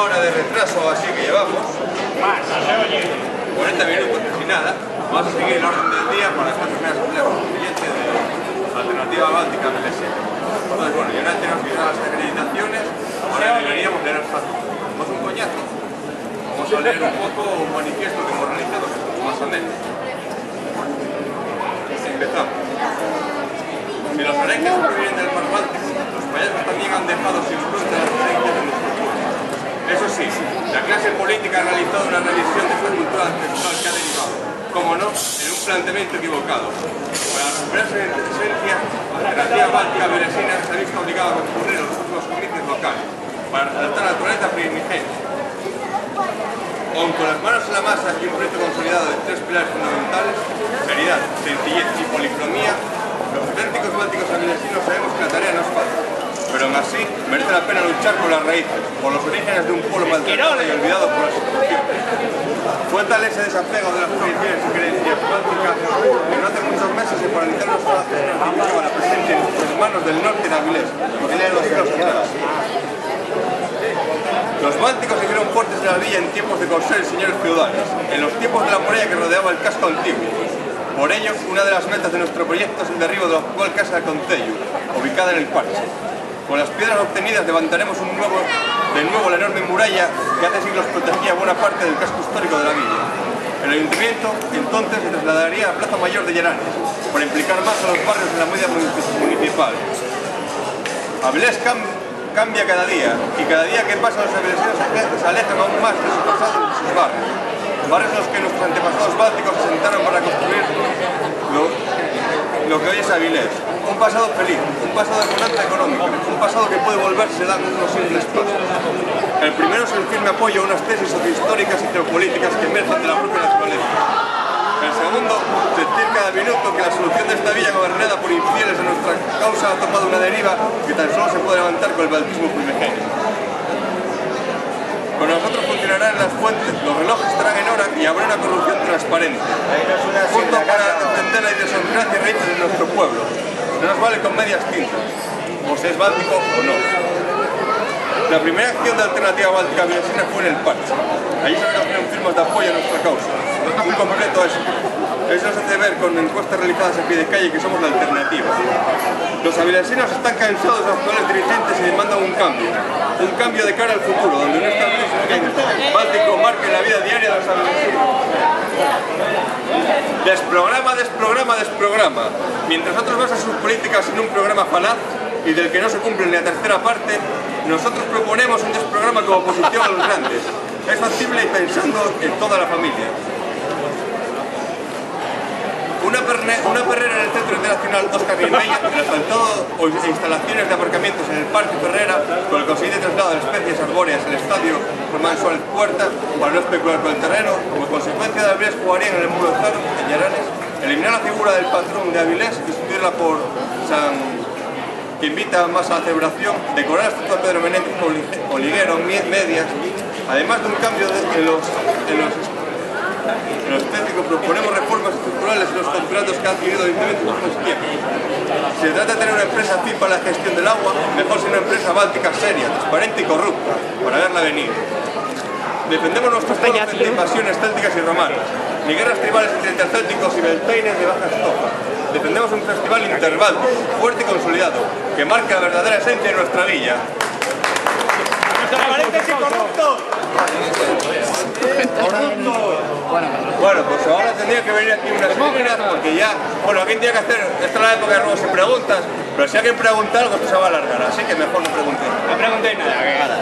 hora de retraso así que llevamos. 40 minutos, sin nada. Vamos a seguir el orden del día para esta primera asamblea constituyente de Alternativa Báltica MLS. Entonces, bueno, ya tenemos que ir a las acreditaciones, ahora deberíamos leer el facto. Vamos un coñazo. Vamos a leer un poco un manifiesto que hemos realizado, más o menos. Empezamos. Si los arenques provienen del mar Báltico, los payasos también han dejado sin fruta las arenques de nuestro pueblo. Eso sí, la clase política ha realizado una revisión de esta cultura ancestral que ha derivado, como no, en un planteamiento equivocado. Para recuperar su esencia, la Alternativa Báltica Beresina se ha visto obligada a concurrir a los últimos comicios locales, para resaltar la naturaleza primigenia. Aun con las manos en la masa y un proyecto consolidado de tres pilares fundamentales, seriedad, sencillez y policromía, los auténticos bálticos amilesinos sabemos que la tarea no es fácil, pero aún así merece la pena luchar por las raíces, por los orígenes de un pueblo maltratado y olvidado por las instituciones. Fue tal ese desapego de las tradiciones y creencias bálticas que no hace muchos meses se paralizaron los trabajos que nos impulsaban la presencia en nuestros hermanos del norte de Avilés, que eran los siglos atrás. Los bálticos se hicieron fuertes de la villa en tiempos de corsarios y señores feudales, en los tiempos de la muralla que rodeaba el casco antiguo. Por ello, una de las metas de nuestro proyecto es el derribo de la actual casa de Concello, ubicada en el parche. Con las piedras obtenidas levantaremos de nuevo la enorme muralla que hace siglos protegía buena parte del casco histórico de la villa. El ayuntamiento entonces se trasladaría a Plaza Mayor de Llanares, para implicar más a los barrios de la media municipal. Avilés cambia cada día, y cada día que pasa los avilesinos se alejan aún más de su pasado y de sus barrios. Barrios en los que nuestros antepasados bálticos se sentaron para construir lo que hoy es Avilés. Un pasado feliz, un pasado de bonanza económica, un pasado que puede volverse dando unos simples pasos. El primero es el firme apoyo a unas tesis sociohistóricas y geopolíticas que emergen de la propia naturaleza. El segundo, sentir cada minuto que la solución de esta villa gobernada por infieles a nuestra causa ha tomado una deriva que tan solo se puede levantar con el bautismo primigenio. Con nosotros funcionarán las fuentes, los relojes estarán en hora y habrá una corrupción transparente. Junto para defender la idiosincrasia y raíces de nuestro pueblo. No nos vale con medias tintas, o se es báltico o no. La primera acción de Alternativa Báltica Beresina fue en el parche. Allí se recogieron firmas de apoyo a nuestra causa. Un completo éxito. Eso nos hace ver con encuestas realizadas a pie de calle que somos la alternativa. Los avilesinos están cansados de los actuales dirigentes y demandan un cambio de cara al futuro, donde un establecimiento báltico marque la vida diaria de los avilesinos. Desprograma, desprograma, desprograma. Mientras otros basan sus políticas en un programa falaz y del que no se cumple ni la tercera parte, nosotros proponemos un desprograma como oposición a los grandes. Es factible y pensando en toda la familia. Una perrera en el Centro Internacional Óscar Niemeyer, el asfaltado o instalaciones de aparcamientos en el Parque Ferrera, con el consiguiente traslado de especies arbóreas al estadio Román Suárez Puerta, para no especular con el terreno, como consecuencia de Avilés jugarían en el Muro de Zaro, en Llanares, eliminar la figura del patrón de Avilés y sustituirla por San, que invita más a la celebración, decorar la estatua de Pedro Menéndez con oliguero, medias, además de un cambio en los estéticos, proponemos reformas estructurales en los contratos que ha adquirido el Ayuntamiento en los tiempos. Si se trata de tener una empresa afín para la gestión del agua, mejor ser una empresa báltica seria, transparente y corrupta, para verla venir. Defendemos nuestros pueblos frente a invasiones célticas y romanas, ni guerras tribales entre intercélticos y beltaines de baja estofa. Defendemos un festival interbáltico, fuerte y consolidado, que marque la verdadera esencia de nuestra villa. ¡Transparentes y corruptos! Bueno, pues ahora tendría que venir aquí unas máquinas porque ya, bueno, aquí tendría que hacer, esta es la época de ruegos y preguntas, pero si alguien pregunta algo esto se va a alargar, así que mejor no preguntéis. No preguntéis nada, que nada.